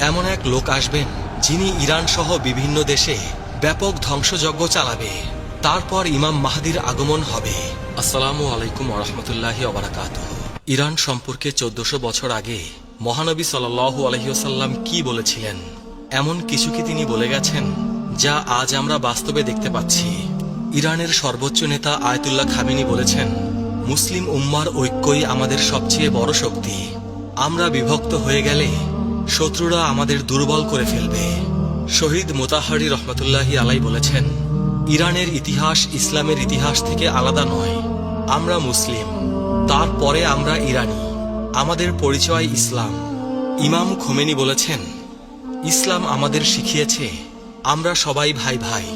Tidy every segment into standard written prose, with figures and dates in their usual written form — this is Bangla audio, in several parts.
এমন এক লোক আসবেন যিনি ইরান সহ বিভিন্ন দেশে ব্যাপক ধ্বংসযজ্ঞ চালাবে। তারপর ইমাম মাহদির আগমন হবে। আসসালামু আলাইকুম ওয়া রাহমাতুল্লাহি ওয়া বারাকাতুহু। ইরান সম্পর্কে 1400 বছর আগে মহানবী সাল্লাল্লাহু আলাইহি ওয়াসাল্লাম কি বলেছিলেন, এমন কিছু কি তিনি বলে গেছেন যা আজ আমরা বাস্তবে দেখতে পাচ্ছি। ইরানের সর্বোচ্চ নেতা আয়াতুল্লাহ খামেনি বলেছেন, মুসলিম উম্মার ঐক্যই আমাদের সবচেয়ে বড় শক্তি। আমরা বিভক্ত হয়ে গেলে শত্রুরা আমাদের দুর্বল করে ফেলবে। শহীদ মোতাহারি রহমতুল্লাহি আলাই বলেছেন, ইরানের ইতিহাস ইসলামের ইতিহাস থেকে আলাদা নয়। আমরা মুসলিম, তারপরে আমরা ইরানি, আমাদের পরিচয় ইসলাম। ইমাম খোমেনি বলেছেন, ইসলাম আমাদের শিখিয়েছে আমরা সবাই ভাই ভাই।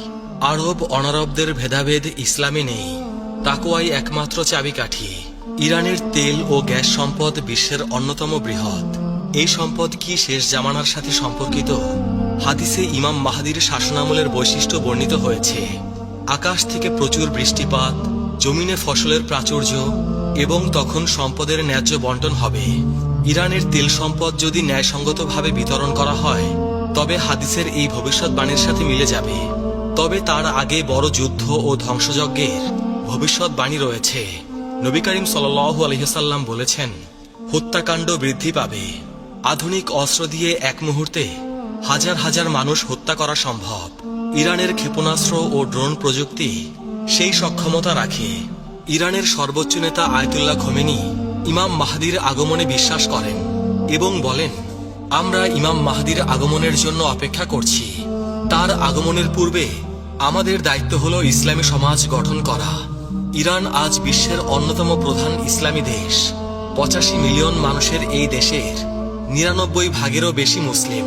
আরব অনারবদের ভেদাভেদ ইসলামে নেই, তাকওয়াই একমাত্র চাবিকাঠি। ইরানের তেল ও গ্যাস সম্পদ বিশ্বের অন্যতম বৃহৎ। এই সম্পদ কি শেষ জামানার সাথে সম্পর্কিত? হাদিসে ইমাম মাহদির শাসনামলের বৈশিষ্ট্য বর্ণিত হয়েছে। আকাশ থেকে প্রচুর বৃষ্টিপাত, জমিনে ফসলের প্রাচুর্য এবং তখন সম্পদের ন্যায্য বন্টন হবে। ইরানের তেল সম্পদ যদি ন্যায়সঙ্গতভাবে বিতরণ করা হয় তবে হাদিসের এই ভবিষ্যৎবাণীর সাথে মিলে যাবে। তবে তার আগে বড় যুদ্ধ ও ধ্বংসযজ্ঞের ভবিষ্যৎবাণী রয়েছে। নবী করিম সাল্লাল্লাহু আলাইহি ওয়াসাল্লাম বলেছেন, হত্যাকাণ্ড বৃদ্ধি পাবে। আধুনিক অস্ত্র দিয়ে এক মুহূর্তে হাজার হাজার মানুষ হত্যা করা সম্ভব। ইরানের ক্ষেপণাস্ত্র ও ড্রোন প্রযুক্তি সেই সক্ষমতা রাখে। ইরানের সর্বোচ্চ নেতা আয়াতুল্লাহ খোমেনি ইমাম মাহদির আগমনে বিশ্বাস করেন এবং বলেন, আমরা ইমাম মাহদির আগমনের জন্য অপেক্ষা করছি। তার আগমনের পূর্বে আমাদের দায়িত্ব হলো ইসলামী সমাজ গঠন করা। ইরান আজ বিশ্বের অন্যতম প্রধান ইসলামী দেশ। 85 মিলিয়ন মানুষের এই দেশের 99 ভাগেরও বেশি মুসলিম।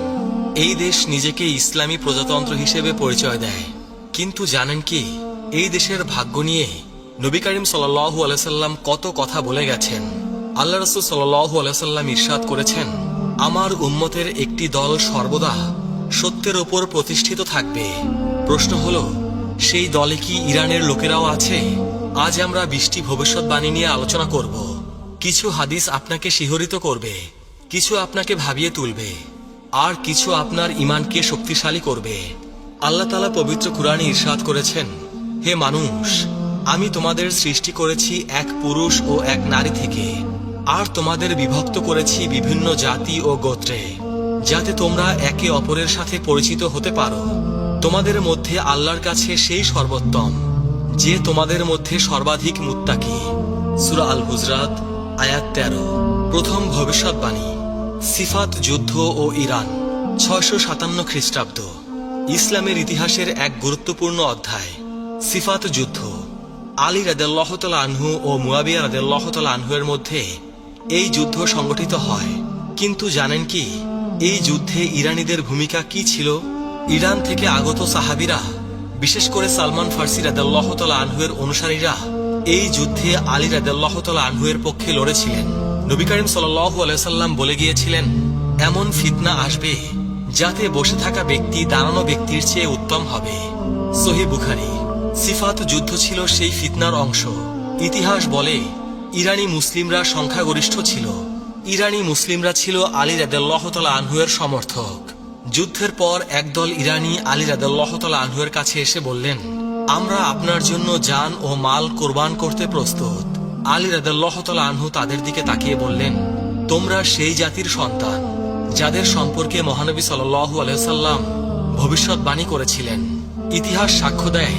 এই দেশ নিজেকে ইসলামী প্রজাতন্ত্র হিসেবে পরিচয় দেয়। কিন্তু জানেন কি, এই দেশের ভাগ্য নিয়ে নবী করিম সাল্লাল্লাহু আলাইহি সাল্লাম কত কথা বলে গেছেন। আল্লাহ রাসূল সাল্লাল্লাহু আলাইহি সাল্লাম ইরশাদ করেছেন, আমার উম্মতের একটি দল সর্বদা সত্যের ওপর প্রতিষ্ঠিত থাকবে। প্রশ্ন হলো, সেই দলে কি ইরানের লোকেরাও আছে? আজ আমরা 20টি ভবিষ্যৎবাণী নিয়ে আলোচনা করব। কিছু হাদিস আপনাকে শিহরিত করবে, কিছু আপনাকে ভাবিয়ে তুলবে, আর কিছু আপনার ঈমানকে শক্তিশালী করবে। আল্লাহ তাআলা পবিত্র কুরআনে ইরশাদ করেছেন, হে মানুষ, আমি তোমাদের সৃষ্টি করেছি এক পুরুষ ও এক নারী থেকে, আর তোমাদের বিভক্ত করেছি বিভিন্ন জাতি ও গোত্রে, যাতে তোমরা একে অপরের সাথে পরিচিত হতে পারো। তোমাদের মধ্যে আল্লাহর কাছে সেই সর্বোত্তম যে তোমাদের মধ্যে সর্বাধিক মুত্তাকি। সূরা আল হুজরাত আয়াত 13। প্রথম ভবিষ্যৎবাণী, সিফাত যুদ্ধ ও ইরান, 657 খ্রিস্টাব্দ। ইসলামের ইতিহাসের এক গুরুত্বপূর্ণ অধ্যায়, সিফাত যুদ্ধ। আলী রাদিয়াল্লাহু তাআলা আনহু ও মুয়াবিয়া রাদিয়াল্লাহু তাআলা আনহুর মধ্যে এই যুদ্ধ সংগঠিত হয়। কিন্তু জানেন কি, এই যুদ্ধে ইরানীদের ভূমিকা কি ছিল? ইরান থেকে আগত সাহাবীরা, বিশেষ করে সালমান ফার্সি রাদিয়াল্লাহু তাআলা আনহুর অনুসারীরা এই যুদ্ধে আলী রাদিয়াল্লাহু তাআলা আনহুর পক্ষে লড়েছিলেন। নবী করিম সাল্লাল্লাহু আলাইহি সাল্লাম বলে গিয়েছিলেন, এমন ফিতনা আসবে যাতে বসে থাকা ব্যক্তি দাঁড়ানো ব্যক্তির চেয়ে উত্তম হবে। সহিহ বুখারী। সিফাত যুদ্ধ ছিল সেই ফিতনার অংশ। ইতিহাস বলে, ইরানি মুসলিমরা সংখ্যাগরিষ্ঠ ছিল। ইরানি মুসলিমরা ছিল আলী রাদিয়াল্লাহু তাআলা আনহুর সমর্থক। যুদ্ধের পর একদল ইরানি আলী রাদিয়াল্লাহু তাআলা আনহুর কাছে এসে বললেন, আমরা আপনার জন্য জান ও মাল কোরবান করতে প্রস্তুত। আলী রাদিয়াল্লাহু তাআলা আনহু তাদের দিকে তাকিয়ে বললেন, তোমরা সেই জাতির সন্তান যাদের সম্পর্কে মহানবী সাল্লাল্লাহু আলাইহি ওয়াসাল্লাম ভবিষ্যৎবাণী করেছিলেন। ইতিহাস সাক্ষ্য দেয়,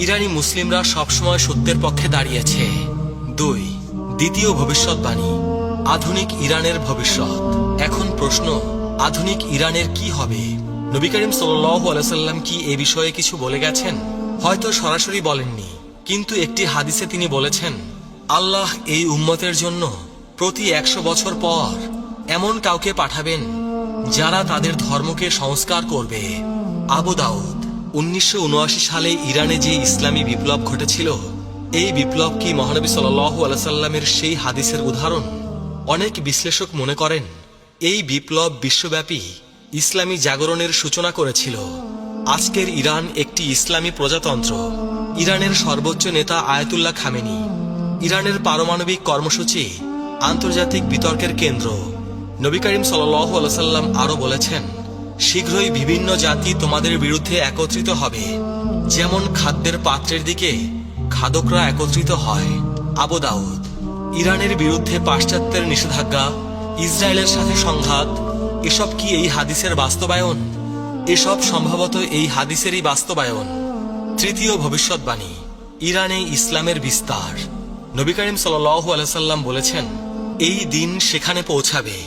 ইরানি মুসলিমরা সবসময় সত্যের পক্ষে দাঁড়িয়েছে। 2. দ্বিতীয় ভবিষ্যৎবাণী, আধুনিক ইরানের ভবিষ্যৎ। এখন প্রশ্ন, আধুনিক ইরানের কি হবে? নবী করিম সাল্লাল্লাহু আলাইহি ওয়াসাল্লাম কি এ বিষয়ে কিছু বলে গেছেন? হয়তো সরাসরি বলেননি, কিন্তু একটি হাদিসে তিনি বলেছেন, আল্লাহ এই উম্মতের জন্য প্রতি 100 বছর পর এমন কাউকে পাঠাবেন যারা তাদের ধর্মকে সংস্কার করবে। আবু দাউদ। 1979 সালে ইরানে যে ইসলামী বিপ্লব ঘটেছিল, এই বিপ্লব কি মহানবী সাল্লাল্লাহু আলাইহি সাল্লামের সেই হাদিসের উদাহরণ? অনেক বিশ্লেষক মনে করেন, এই বিপ্লব বিশ্বব্যাপী ইসলামী জাগরণের সূচনা করেছিল। আজকের ইরান একটি ইসলামী প্রজাতন্ত্র। ইরানের সর্বোচ্চ নেতা আয়াতুল্লাহ খামেনি। ইরানের পারমাণবিক কর্মসূচি আন্তর্জাতিক বিতর্কের কেন্দ্র। নবী করিম সাল্লাল্লাহু আলাইহি সাল্লাম আরো বলেছেন, শীঘ্রই বিভিন্ন জাতি তোমাদের বিরুদ্ধে একত্রিত হবে, যেমন খাদ্যের পাত্রের দিকে খাদকরা একত্রিত হয়। আবু দাউদ। ইরানের বিরুদ্ধে পাশ্চাত্যের নিষেধাজ্ঞা, ইসরায়েলের সাথে সংঘাত, এসব কি এই হাদিসের বাস্তবায়ন? এসব সম্ভবত এই হাদিসেরই বাস্তবায়ন। তৃতীয় ভবিষ্যৎবাণী, ইরানে ইসলামের বিস্তার। নবী করিম সাল্লাল্লাহু আলাইহি সাল্লাম বলেছেন, এই দিন সেখানে পৌঁছাবে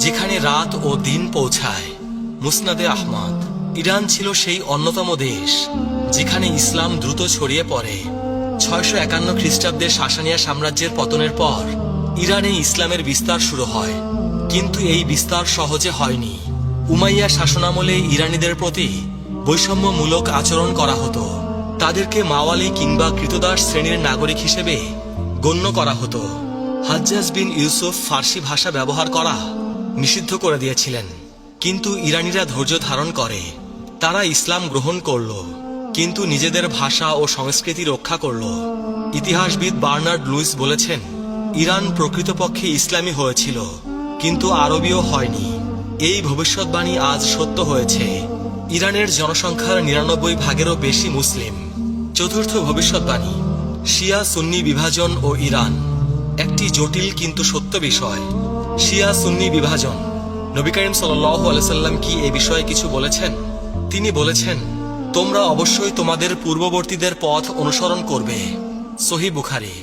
যেখানে রাত ও দিন পৌঁছায়। মুসনাদে আহমদ। ইরান ছিল সেই অন্যতম দেশ যেখানে ইসলাম দ্রুত ছড়িয়ে পড়ে। 651 খ্রিস্টাব্দে সাসানিয়া সাম্রাজ্যের পতনের পর ইরানে ইসলামের বিস্তার শুরু হয়, কিন্তু এই বিস্তার সহজে হয়নি। উমাইয়া শাসনামলে ইরানিদের প্রতি বৈষম্যমূলক আচরণ করা হতো। তাদেরকে মাওয়ালি কিংবা কৃতদাস শ্রেণীর নাগরিক হিসেবে গণ্য করা হতো। হাজ্জাজ বিন ইউসুফ ফার্সি ভাষা ব্যবহার করা নিষিদ্ধ করে দিয়েছিলেন, কিন্তু ইরানিরা ধৈর্য ধারণ করে। তারা ইসলাম গ্রহণ করল, কিন্তু নিজেদের ভাষা ও সংস্কৃতি রক্ষা করল। ইতিহাসবিদ বার্নার্ড লুইস বলেছেন, ইরান প্রকৃতপক্ষে ইসলামী হয়েছিল, কিন্তু আরবীয় হয়নি। এই ভবিষ্যৎবাণী আজ সত্য হয়েছে। ইরানের জনসংখ্যার 99 ভাগেরও বেশি মুসলিম। চতুর্থ ভবিষ্যৎবাণী, শিয়া সুন্নি বিভাজন ও ইরান। একটি জটিল কিন্তু সত্য বিষয়। শিয়া সুন্নি বিভাজন। নবী করিম সাল্লাল্লাহু আলাইহি সাল্লাম কি এ বিষয়ে কিছু বলেছেন? তিনি বলেছেন, তোমরা অবশ্যই তোমাদের পূর্ববর্তীদের পথ অনুসরণ করবে। সহিহ বুখারী।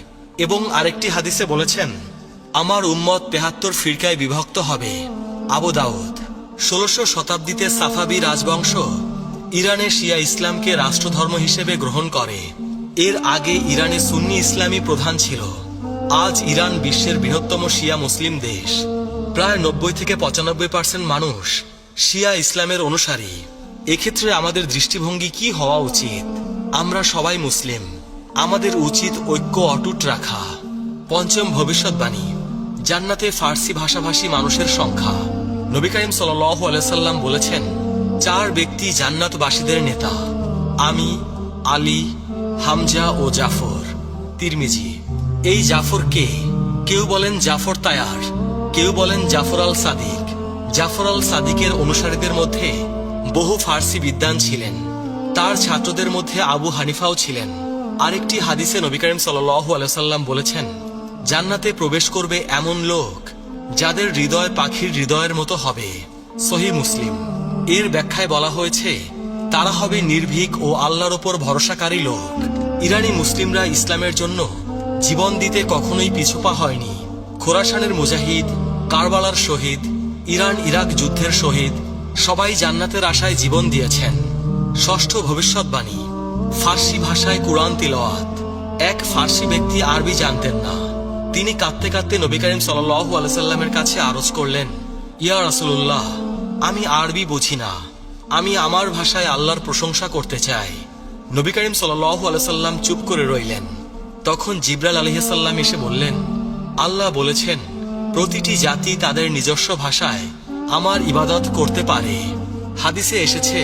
এবং আরেকটি হাদিসে বলেছেন, আমার উম্মত 73 ফিরকায় বিভক্ত হবে। আবু দাউদ। 16শো শতাব্দীতে সাফাবি রাজবংশ ইরানে শিয়া ইসলামকে রাষ্ট্রধর্ম হিসেবে গ্রহণ করে। এর আগে ইরানে সুন্নি ইসলামী প্রধান ছিল। আজ ইরান বিশ্বের বৃহত্তম শিয়া মুসলিম দেশ। প্রায় 90 থেকে 95% মানুষ শিয়া ইসলামের অনুসারী। এক্ষেত্রে আমাদের দৃষ্টিভঙ্গি কি হওয়া উচিত? আমরা সবাই মুসলিম, আমাদের উচিত ঐক্য অটুট রাখা। পঞ্চম ভবিষ্যৎবাণী, জান্নাতে ফার্সি ভাষাভাষী মানুষের সংখ্যা। নবী করিম সাল্লাল্লাহু আলাইহি সাল্লাম বলেছেন, 4 ব্যক্তি জান্নাতবাসীদের নেতা, আমি, আলী, হামজা ও জাফর। তিরমিজি। এই জাফর কে? কেউ বলেন জাফর তায়ার, কেউ বলেন জাফর আল সাদিক। জাফর আল সাদিকের অনুসারীদের মধ্যে বহু ফার্সি বিদ্বান ছিলেন। তার ছাত্রদের মধ্যে আবু হানিফাও ছিলেন। আরেকটি হাদিসে নবী করিম সাল্লাল্লাহু আলাইহি সাল্লাম বলেছেন, জান্নাতে প্রবেশ করবে এমন লোক যাদের হৃদয় পাখির হৃদয়ের মতো হবে। সহিহ মুসলিম। এর ব্যাখ্যায় বলা হয়েছে, তারা হবে নির্ভীক ও আল্লাহর ওপর ভরসাকারী লোক। ইরানি মুসলিমরা ইসলামের জন্য জীবন দিতে কখনোই পিছুপা হয়নি। খোরাসানের মুজাহিদ, কারবালার শহীদ, ইরান ইরাক যুদ্ধের শহীদ সবাই জান্নাতের আশায় জীবন দিয়েছেন। ষষ্ঠ ভবিষ্যৎবাণী, ফার্সি ভাষায় কুরআন তিলাওয়াত। এক ফার্সি ব্যক্তি আরবি জানতেন না। তিনি কাঁদতে কাঁদতে নবী করিম সাল্লাল্লাহু আলাইহি সাল্লামের কাছে আরজ করলেন, ইয়া রাসূলুল্লাহ, আমি আরবি বুঝি না, আমি আমার ভাষায় আল্লাহর প্রশংসা করতে চাই। নবী করিম সাল্লাল্লাহু আলাইহি সাল্লাম চুপ করে রইলেন। তখন জিবরাইল আলাইহিস সালাম এসে বললেন, আল্লাহ বলেছেন, প্রতিটি জাতি তাদের নিজস্ব ভাষায় আমার ইবাদত করতে পারে। হাদিসে এসেছে,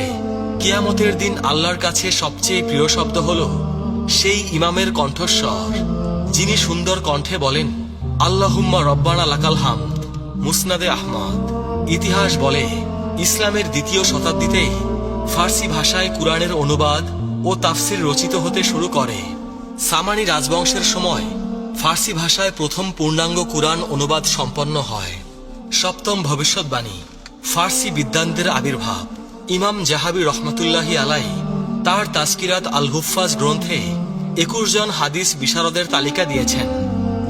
কিয়ামতের দিন আল্লাহর কাছে সবচেয়ে প্রিয় শব্দ হলো সেই ইমামের কণ্ঠস্বর যিনি সুন্দর কণ্ঠে বলেন, আল্লাহুম্মা রব্বানা লাকাল হামদ। মুসনাদে আহমদ। ইতিহাস বলে, ইসলামের 2য় শতাব্দীতেই ফার্সি ভাষায় কুরআনের অনুবাদ ও তাফসির রচিত হতে শুরু করে। সামানি রাজবংশের সময় ফার্সি ভাষায় প্রথম পূর্ণাঙ্গ কুরআন অনুবাদ সম্পন্ন হয়। সপ্তম ভবিষ্যৎবাণী, ফার্সি বিদ্বানদের আবির্ভাব। ইমাম জাহাবি রহমতুল্লাহি আলাইহি তার তাজকিরাত আল হুফাজ গ্রন্থে 21 জন হাদিস বিশারদের তালিকা দিয়েছেন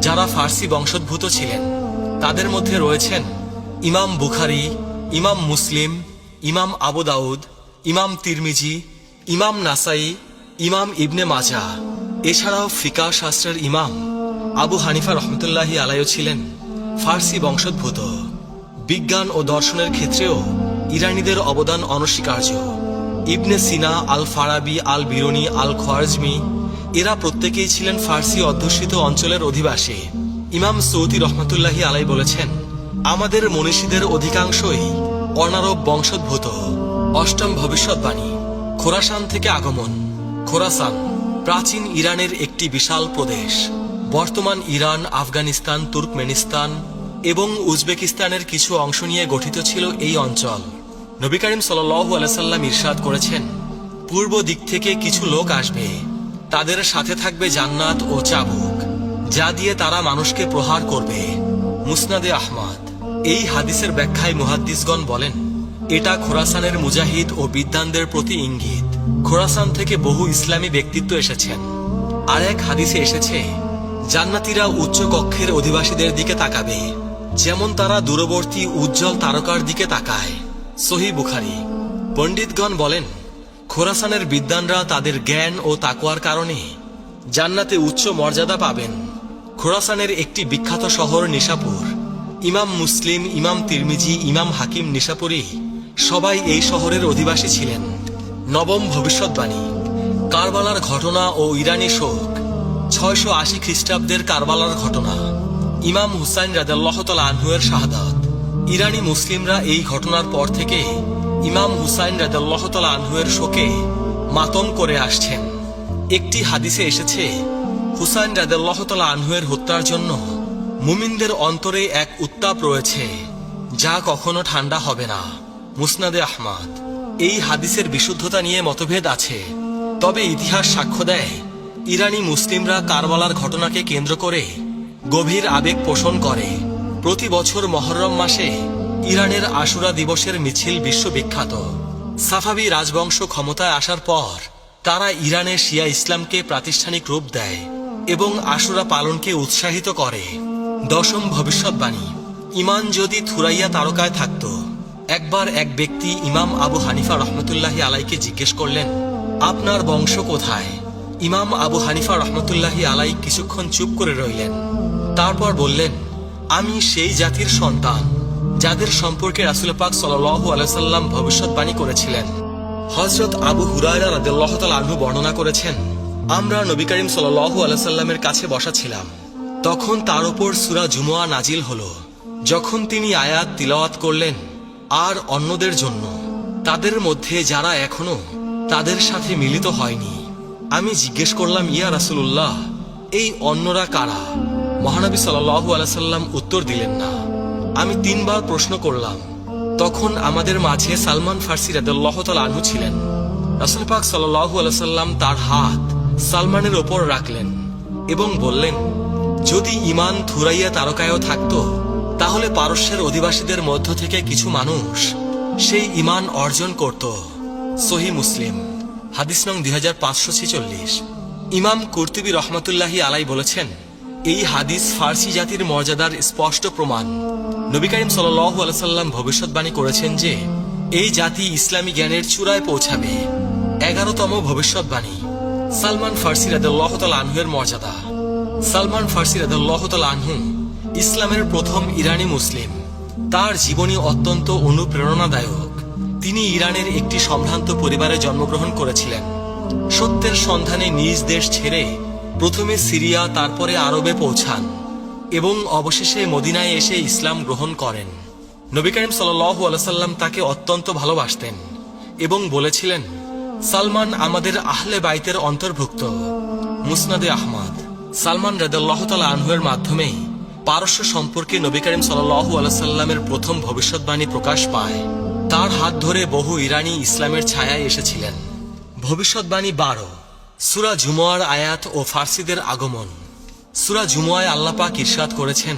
যারা ফার্সি বংশোদ্ভূত ছিলেন। তাদের মধ্যে রয়েছেন ইমাম বুখারী, ইমাম মুসলিম, ইমাম আবু দাউদ, ইমাম তিরমিজি, ইমাম নাসাই, ইমাম ইবনে মাজাহ। এছাড়াও ফিকাহ শাস্ত্রের ইমাম আবু হানিফা রহমতুল্লাহি আলাইহি ছিলেন ফার্সি বংশোদ্ভূত। বিজ্ঞান ও দর্শনের ক্ষেত্রেও ইরানিদের অবদান অনস্বীকার্য। ইবনে সিনা, আল ফারাবি, আল বিরুনি, আল খোয়ারিজমি এরা প্রত্যেকেই ছিলেন ফার্সি অধ্যুষিত অঞ্চলের অধিবাসী। ইমাম সৌদি রহমতুল্লাহি আলাইহি বলেছেন, আমাদের মনীষীদের অধিকাংশই অনারব বংশোদ্ভূত। অষ্টম ভবিষ্যৎবাণী, খোরাসান থেকে আগমন। খোরাসান প্রাচীন ইরানের একটি বিশাল প্রদেশ। বর্তমান ইরান, আফগানিস্তান, তুর্কমেনিস্তান এবং উজবেকিস্তানের কিছু অংশ নিয়ে গঠিত ছিল এই অঞ্চল। নবী করিম সাল্লাল্লাহু আলাইহি সাল্লাম ইরশাদ করেছেন, পূর্ব দিক থেকে কিছু লোক আসবে, তাদের সাথে থাকবে জান্নাত ও চাবুক, যা দিয়ে তারা মানুষকে প্রহার করবে। মুসনাদে আহমদ। এই হাদিসের ব্যাখ্যায় মুহাদ্দিসগণ বলেন, এটা খোরাসানের মুজাহিদ ও বিদ্বানদের প্রতি ইঙ্গিত। খোরাসান থেকে বহু ইসলামী ব্যক্তিত্ব এসেছেন। আর এক হাদিসে এসেছে, জান্নাতীরা উচ্চ কক্ষের অধিবাসীদের দিকে তাকাবে, যেমন তারা দূরবর্তী উজ্জ্বল তারকার দিকে তাকায়। সহিহ বুখারী। পণ্ডিতগণ বলেন, খোরাসানের বিদ্বানরা তাদের জ্ঞান ও তাকওয়ার কারণে জান্নাতে উচ্চ মর্যাদা পাবেন। খোরাসানের একটি বিখ্যাত শহর নিশাপুর। ইমাম মুসলিম, ইমাম তিরমিজি, ইমাম হাকিম নিশাপুরি সবাই এই শহরের অধিবাসী ছিলেন। নবম ভবিষ্যৎবাণী। কারবালার ঘটনা ও ইরানি শোক। 680 খ্রিস্টাব্দের কারবালার ঘটনা। ইমাম হুসাইন রাদিয়াল্লাহু তাআলা আনহু এর শাহাদাত। ইরানি মুসলিমরা এই ঘটনার পর থেকে ইমাম হুসাইন রাদিয়াল্লাহু তাআলা আনহু এর শোকে মাতম করে আসছেন। একটি হাদিসে এসেছে, হুসাইন রাদিয়াল্লাহু তাআলা আনহু এর হত্যার জন্য মুমিনদের অন্তরে এক উত্তাপ রয়েছে, যা কখনো ঠান্ডা হবে না। মুসনাদে আহমদ। এই হাদিসের বিশুদ্ধতা নিয়ে মতভেদ আছে, তবে ইতিহাস সাক্ষ্য দেয় ইরানি মুসলিমরা কারবালার ঘটনাকে কেন্দ্র করে গভীর আবেগ পোষণ করে। প্রতি বছর মহররম মাসে ইরানের আশুরা দিবসের মিছিল বিশ্ববিখ্যাত। সাফাবি রাজবংশ ক্ষমতায় আসার পর তারা ইরানের শিয়া ইসলামকে প্রাতিষ্ঠানিক রূপ দেয় এবং আশুরা পালনকে উৎসাহিত করে। দশম ভবিষ্যৎবাণী। ইমান যদি থুরাইয়া তারকায় থাকত। একবার এক ব্যক্তি ইমাম আবু হানিফা রহমতুল্লাহি আলাইকে জিজ্ঞেস করলেন, আপনার বংশ কোথায়? ইমাম আবু হানিফা রহমতুল্লাহি আলাই কিছুক্ষণ চুপ করে রইলেন। তারপর বললেন, আমি সেই জাতির সন্তান যাদের সম্পর্কে রাসূল পাক সাল্লাল্লাহু আলাইহি সাল্লাম ভবিষ্যৎবাণী করেছিলেন। হযরত আবু হুরায়রা রাদিয়াল্লাহু তাআলা আনহু বর্ণনা করেছেন, আমরা নবী করিম সাল্লাল্লাহু আলাইহি সাল্লামের কাছে বসা ছিলাম। তখন তার উপর সূরা জুমুয়া নাজিল হলো। যখন তিনি আয়াত তিলাওয়াত করলেন, আর অন্যদের জন্য, তাদের মধ্যে যারা এখনো তাদের সাথে মিলিত হয়নি। আমি জিজ্ঞেস করলাম, ইয়া রাসূলুল্লাহ, এই অন্যরা কারা? মহানবী সাল্লাল্লাহু আলাইহি সাল্লাম উত্তর দিলেন না। আমি 3 বার প্রশ্ন করলাম। তখন আমাদের মাঝে সালমান ফার্সি রাদিয়াল্লাহু তাআলা আনহু ছিলেন। রাসূল পাক সাল্লাল্লাহু আলাইহি সাল্লাম তার হাত সালমানের ওপর রাখলেন এবং বললেন, যদি ঈমান থুরাইয়া তারকায়ও থাকত, তাহলে পারস্যের অধিবাসীদের মধ্য থেকে কিছু মানুষ সেই ঈমান অর্জন করত। সহিহ মুসলিম। হাদিস নং 2546। ইমাম কুরতুবী রহমাতুল্লাহি আলাই বলেছেন, এই হাদিস ফার্সি জাতির মর্যাদার স্পষ্ট প্রমাণ। নবী করিম সাল্লাল্লাহু আলাইহি সাল্লাম ভবিষ্যৎবাণী করেছেন যে এই জাতি ইসলামী জ্ঞানের চূড়ায় পৌঁছাবে। 11তম ভবিষ্যৎবাণী। সালমান ফার্সি রাদিয়াল্লাহু তাআলা আনহু এর মর্যাদা। সালমান ফার্সি রাদিয়াল্লাহু তাআলা আনহু ইসলামের প্রথম ইরানি মুসলিম। তার জীবনী অত্যন্ত অনুপ্রেরণাদায়ক। তিনি ইরানের একটি সম্ভ্রান্ত পরিবারে জন্মগ্রহণ করেছিলেন। সত্যের সন্ধানে নিজ দেশ ছেড়ে প্রথমে সিরিয়া, তারপরে আরবে পৌঁছান এবং অবশেষে মদিনায় এসে ইসলাম গ্রহণ করেন। নবী করিম সাল্লাল্লাহু আলাইহি সাল্লাম তাকে অত্যন্ত ভালোবাসতেন এবং বলেছিলেন, সালমান আমাদের আহলে বাইতের অন্তর্ভুক্ত। মুসনাদে আহমদ। সালমান রাদিয়াল্লাহু তাআলা আনহু এর মাধ্যমেই পারস্য সম্পর্কে নবী করিম সাল্লাল্লাহু আলাইহি সাল্লামের প্রথম ভবিষ্যৎবাণী প্রকাশ পায়। তার হাত ধরে বহু ইরানি ইসলামের ছায়ায় এসেছিলেন। ভবিষ্যৎবাণী 12। সূরা জুমুয়ার আয়াত ও ফার্সিদের আগমন। সূরা জুমুয়ায় আল্লাহ পাক ইরশাদ করেছেন,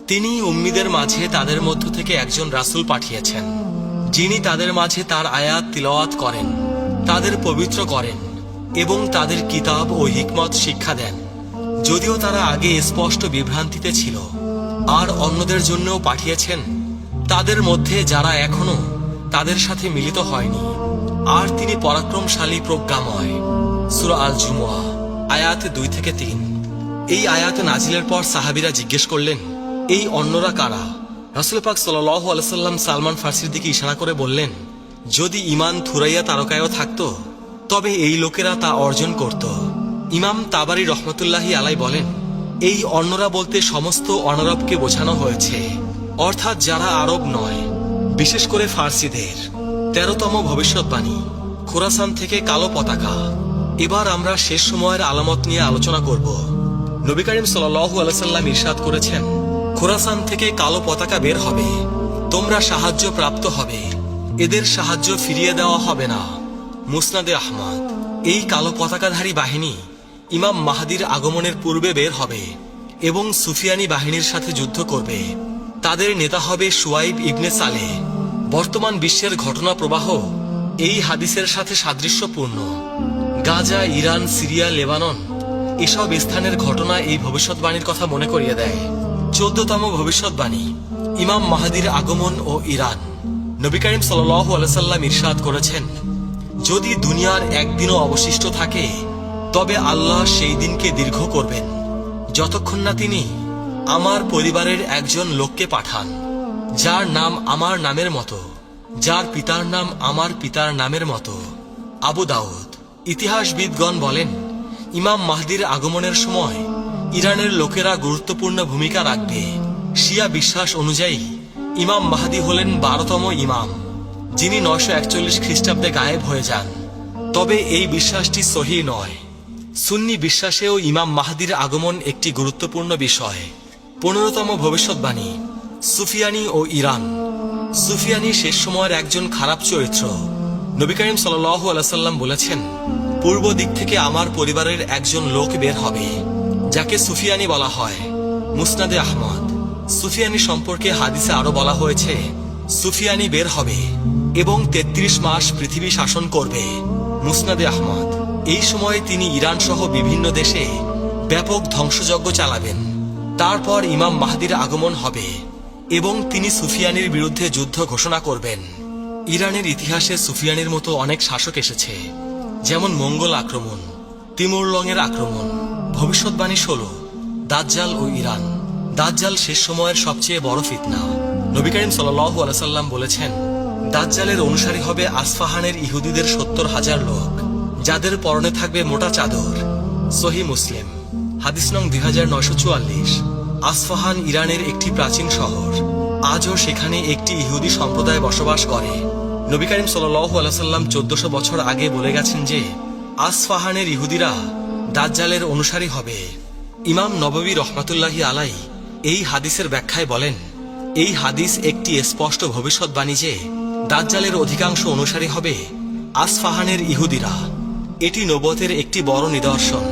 তিনি উম্মীদের মাঝে তাদের মধ্য থেকে একজন রাসূল পাঠিয়েছেন, যিনি তাদের মাঝে তার আয়াত তিলাওয়াত করেন, তাদের পবিত্র করেন এবং তাদের কিতাব ও হিকমত শিক্ষা দেন, যদিও তারা আগে স্পষ্ট বিভ্রান্তিতে ছিল। আর অন্যদের জন্যও পাঠিয়েছেন, তাদের মধ্যে যারা এখনো তাদের সাথে মিলিত হয়নি। আর তিনি পরাক্রমশালী, প্রজ্ঞাময়। সূরা আল জুমুয়া আয়াত 2 থেকে 3। এই আয়াত নাজিলের পর সাহাবীরা জিজ্ঞেস করলেন, এই অন্যরা কারা? রাসূল পাক সাল্লাল্লাহু আলাইহি সাল্লাম সালমান ফার্সির দিকে ইশারা করে বললেন, যদি ঈমান থুরাইয়া তারকায়ও থাকত, তবে এই লোকেরা তা অর্জন করত। ইমাম তাবারি রহমতুল্লাহি আলাই বলেন, এই অন্যরা বলতে সমস্ত অনারবকে বোঝানো হয়েছে, অর্থাৎ যারা আরব নয়, বিশেষ করে ফার্সিদের। 13তম ভবিষ্যৎবাণী। খোরাসান থেকে কালো পতাকা। এবার আমরা শেষ সময়ের আলামত নিয়ে আলোচনা করব। নবী করিম সাল্লাল্লাহু আলাইহি সাল্লাম ইরশাদ করেছেন, খোরাসান থেকে কালো পতাকা বের হবে, তোমরা সাহায্য প্রাপ্ত হবে, এদের সাহায্য ফিরিয়ে দেওয়া হবে না। মুসনাদে আহমদ। এই কালো পতাকাধারী বাহিনী ইমাম মাহদির আগমনের পূর্বে বের হবে এবং সুফিয়ানি বাহিনীর সাথে যুদ্ধ করবে। তাদের নেতা হবে শুয়াইব ইবনে সালেহ। বর্তমান বিশ্বের ঘটনা প্রবাহ এই হাদিসের সাথে সাদৃশ্যপূর্ণ। গাজা, ইরান, সিরিয়া, লেবানন এসব স্থানের ঘটনা এই ভবিষ্যৎবাণীর কথা মনে করিয়ে দেয়। 14তম ভবিষ্যৎবাণী, ইমাম মাহদির আগমন ও ইরান। নবী করিম সাল্লাল্লাহু আলাইহি সাল্লাম ইরশাদ করেছেন, যদি দুনিয়ার একদিনও অবশিষ্ট থাকে তবে আল্লাহ সেই দিনকে দীর্ঘ করবেন যতক্ষণ না তিনি আমার পরিবারের একজন লোককে পাঠান, যার নাম আমার নামের মতো, যার পিতার নাম আমার পিতার নামের মতো। আবু দাউদ। ইতিহাসবিদগণ বলেন, ইমাম মাহদির আগমনের সময় ইরানের লোকেরা গুরুত্বপূর্ণ ভূমিকা রাখবে। শিয়া বিশ্বাস অনুযায়ী ইমাম মাহদি হলেন 12তম ইমাম, যিনি 941 খ্রিস্টাব্দে গায়েব হয়ে যান। তবে এই বিশ্বাসটি সহিহ নয়। সুন্নি বিশ্বাসেও ইমাম মাহদির আগমন একটি গুরুত্বপূর্ণ বিষয়। 15তম ভবিষ্যৎবাণী, সুফিয়ানি ও ইরান। সুফিয়ানি শেষ সময়ের একজন খারাপ চরিত্র। নবী করিম সাল্লাল্লাহু আলাইহি সাল্লাম বলেছেন, পূর্ব দিক থেকে আমার পরিবারের একজন লোক বের হবে, যাকে সুফিয়ানি বলা হয়। মুসনাদে আহমদ। সুফিয়ানি সম্পর্কে হাদিসে আরো বলা হয়েছে, সুফিয়ানি বের হবে এবং 33 মাস পৃথিবী শাসন করবে। মুসনাদে আহমদ। এই সময়ে তিনি ইরান সহ বিভিন্ন দেশে ব্যাপক ধ্বংসযজ্ঞ চালাবেন। তারপর ইমাম মাহদির আগমন হবে এবং তিনি সুফিয়ানির বিরুদ্ধে যুদ্ধ ঘোষণা করবেন। ইরানের ইতিহাসে সুফিয়ানির মতো অনেক শাসক এসেছে, যেমন মঙ্গল আক্রমণ, তিমুরলংয়ের আক্রমণ। ভবিষ্যৎবাণী 16, দাজ্জাল ও ইরান। দাজ্জাল শেষ সময়ের সবচেয়ে বড় ফিতনা। নবী করিম সাল্লাল্লাহু আলাইহি সাল্লাম বলেছেন, দাজ্জালের অনুসারী হবে আসফাহানের ইহুদিদের 70,000 লোক, যাদের পরনে থাকবে মোটা চাদর। সহিহ মুসলিম। হাদিস নং 2944। আসফাহান ইরানের একটি প্রাচীন শহর। আজও সেখানে একটি ইহুদি সম্প্রদায় বসবাস করে। নবী করিম সাল্লাল্লাহু আলাইহি সাল্লাম 1400 বছর আগে বলে গেছেন যে আসফাহানের ইহুদিরা দাজ্জালের অনুসারী হবে। ইমাম নববী রহমাতুল্লাহি আলাইহি এই হাদিসের ব্যাখ্যায় বলেন, এই হাদিস একটি স্পষ্ট ভবিষ্যৎবাণী যে দাজ্জালের অধিকাংশ অনুসারী হবে আসফাহানের ইহুদিরা। এটি নবুয়তের একটি বড় নিদর্শন।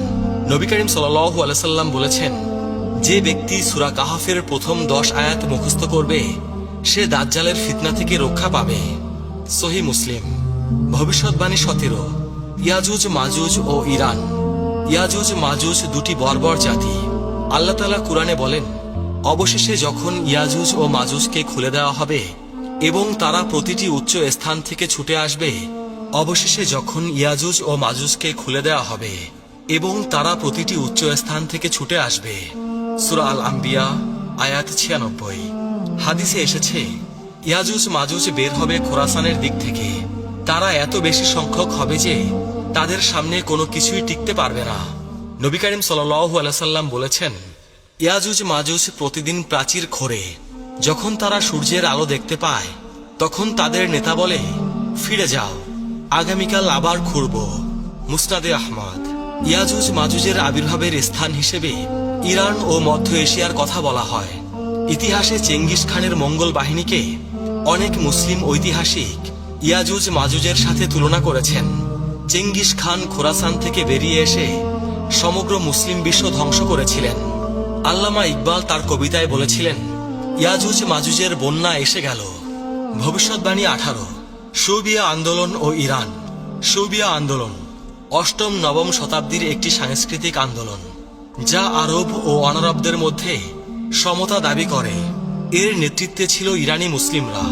নবী করিম সাল্লাল্লাহু আলাইহি সাল্লাম বলেছেন, যে ব্যক্তি সূরা কাহফের প্রথম 10 আয়াত মুখস্থ করবে সে দাজ্জালের ফিতনা থেকে রক্ষা পাবে। সহিহ মুসলিম। ভবিষ্যৎবাণী 17, ইয়াজুজ মাজুজ ও ইরান। ইয়াজুজ মাজুজ দুটি বর্বর জাতি। আল্লাহ তাআলা কুরআনে বলেন, অবশেষে যখন ইয়াজুজ ও মাজুজকে খুলে দেওয়া হবে এবং তারা প্রতিটি উচ্চ স্থান থেকে ছুটে আসবে। অবশেষে যখন ইয়াজুজ ও মাজুজকে খুলে দেওয়া হবে এবং তারা প্রতিটি উচ্চ স্থান থেকে ছুটে আসবে। সূরা আল আম্বিয়া আয়াত 96। হাদিসে এসেছে, ইয়াজুজ মাজুজ বের হবে খোরাসানের দিক থেকে। তারা এত বেশি সংখ্যক হবে যে তাদের সামনে কোনো কিছুই টিকতে পারবে না। নবী করিম সাল্লাল্লাহু আলাইহি সাল্লাম বলেছেন, ইয়াজুজ মাজুজ প্রতিদিন প্রাচীর খোঁড়ে। যখন তারা সূর্যের আলো দেখতে পায় তখন তাদের নেতা বলে, ফিরে যাও, আগামীকাল আবার খুঁড়ব। মুসনাদে আহমদ। ইয়াজুজ মাজুজের আবির্ভাবের স্থান হিসেবে ইরান ও মধ্য এশিয়ার কথা বলা হয়। ইতিহাসে চেঙ্গিস খানের মঙ্গল বাহিনীকে অনেক মুসলিম ঐতিহাসিক ইয়াজুজ মাজুজের সাথে তুলনা করেছেন। চেঙ্গিস খান খোরাসান থেকে বেরিয়ে এসে সমগ্র মুসলিম বিশ্ব ধ্বংস করেছিলেন। আল্লামা ইকবাল তার কবিতায় বলেছিলেন, ইয়াজুজ মাজুজের বন্যা এসে গেল। ভবিষ্যৎবাণী 18, শৌবিয়া আন্দোলন ও ইরান। শৌবিয়া আন্দোলন 8ম-9ম শতাব্দীর একটি সাংস্কৃতিক আন্দোলন, যা আরব ও অনারবদের মধ্যে সমতা দাবি করে। এর নেতৃত্বে ছিল ইরানি মুসলিমরা।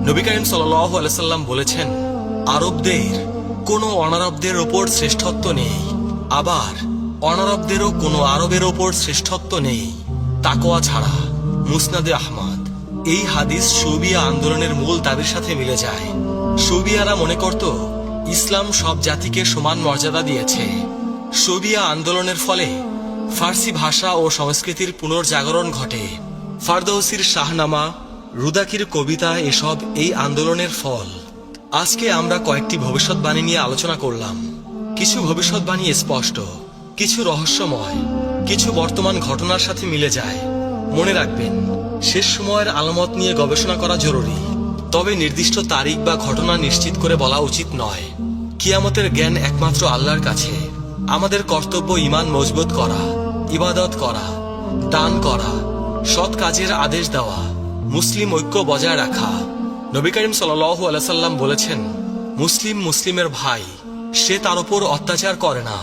নবী করিম সাল্লাল্লাহু আলাইহি সাল্লাম বলেছেন, আরবদের কোনো অনারবদের ওপর শ্রেষ্ঠত্ব নেই, আবার অনারবদেরও কোনো আরবের ওপর শ্রেষ্ঠত্ব নেই তাকওয়া ছাড়া। মুসনাদে আহমদ। এই হাদিস শৌবিয়া আন্দোলনের মূল দাবির সাথে মিলে যায়। শৌবিয়ারা মনে করত ইসলাম সব জাতিকে সমান মর্যাদা দিয়েছে। শৌবিয়া আন্দোলনের ফলে ফার্সি ভাষা ও সংস্কৃতির পুনর্জাগরণ ঘটে। ফারদৌসির শাহনামা, রুদাকির কবিতা এসব এই আন্দোলনের ফল। আজকে আমরা কয়েকটি ভবিষ্যৎবাণী নিয়ে আলোচনা করলাম। কিছু ভবিষ্যৎবাণী স্পষ্ট, কিছু রহস্যময়, কিছু বর্তমান ঘটনার সাথে মিলে যায়। মনে রাখবেন, শেষ সময়ের আলামত নিয়ে গবেষণা করা জরুরি। তবে নির্দিষ্ট তারিখ বা ঘটনা নিশ্চিত করে বলা উচিত নয়। কিয়ামতের জ্ঞান একমাত্র আল্লাহর কাছে। আমাদের কর্তব্য ঈমান মজবুত করা, ইবাদত করা, দান করা, সৎ কাজের আদেশ দেওয়া, মুসলিম ঐক্য বজায় রাখা। নবী করিম সাল্লাল্লাহু আলাইহি সাল্লাম বলেছেন, মুসলিম মুসলিমের ভাই, সে তার উপর অত্যাচার করে না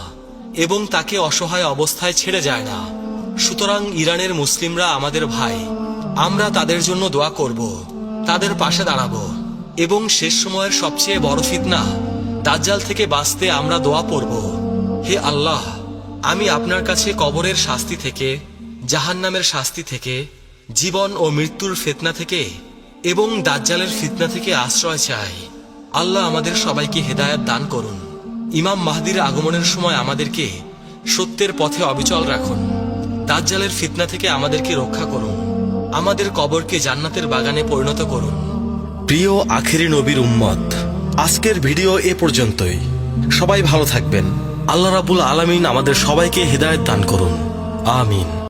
এবং তাকে অসহায় অবস্থায় ছেড়ে যায় না। সুতরাং ইরানের মুসলিমরা আমাদের ভাই। আমরা তাদের জন্য দোয়া করব, তাদের পাশে দাঁড়াবো এবং শেষ সময়ের সবচেয়ে বড় ফিতনা দাজ্জাল থেকে বাঁচতে আমরা দোয়া পড়ব। হে আল্লাহ, আমি আপনার কাছে কবরের শাস্তি থেকে, জাহান্নামের শাস্তি থেকে, জীবন ও মৃত্যুর ফিতনা থেকে এবং দাজ্জালের ফিতনা থেকে আশ্রয় চাই। আল্লাহ আমাদের সবাইকে হেদায়েত দান করুন। ইমাম মাহদির আগমনের সময় আমাদেরকে সত্যের পথে অবিচল রাখুন। দাজ্জালের ফিতনা থেকে আমাদেরকে রক্ষা করুন। আমাদের কবরকে জান্নাতের বাগানে পরিণত করুন। প্রিয় আখেরি নবীর উম্মত, আজকের ভিডিও এ পর্যন্তই। সবাই ভালো থাকবেন। আল্লাহ রাব্বুল আলামিন আমাদের সবাইকে হেদায়েত দান করুন। আমিন।